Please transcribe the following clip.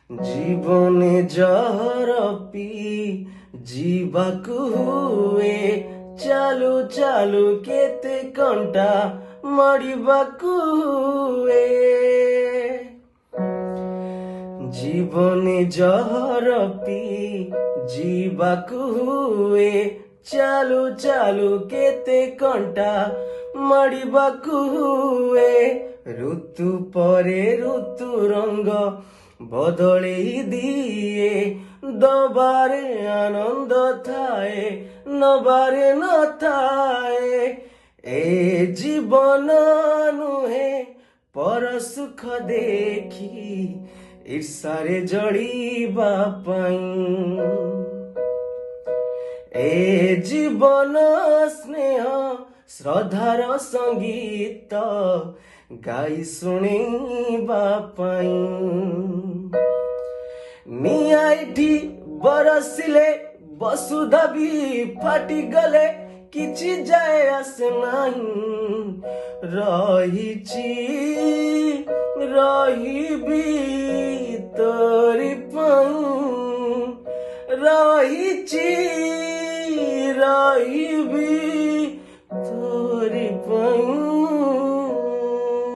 জীবনে জহর পি ଯିବାକୁ ହୁଏ ଚାଲୁ ଚାଲୁ କେତେ କଣ୍ଟା ମରିବାକୁ ହୁଏ জীবনে জহর পি ଯିବାକୁ ହୁଏ ଚାଲୁ ଚାଲୁ କେତେ କଣ୍ଟା ମରିବାକୁ ହୁଏ ଋତୁ ପରେ ଋତୁ ରଙ୍ଗ ବଦଳେଇ ଦିଏ ଦବାରେ ଆନନ୍ଦ ଥାଏ ନବାରେ ନଥାଏ ଏ ଜୀବନ ନୁହେଁ ପର ସୁଖ ଦେଖି ଈର୍ଷାରେ ଜଳିବା ପାଇଁ ଏ ଜୀବନ ସ୍ନେହ ଶ୍ରଦ୍ଧାର ସଙ୍ଗୀତ ଗାଇ ଶୁଣେଇବା ପାଇଁ ନିଆଁ ଏଠି ବରସିଲେ ବସୁଧା ବି ଫାଟିଗଲେ କିଛି ଯାଏ ଆସେ ନାହିଁ ରହିବି ତୋରି ପାଇଁ ରହିଛି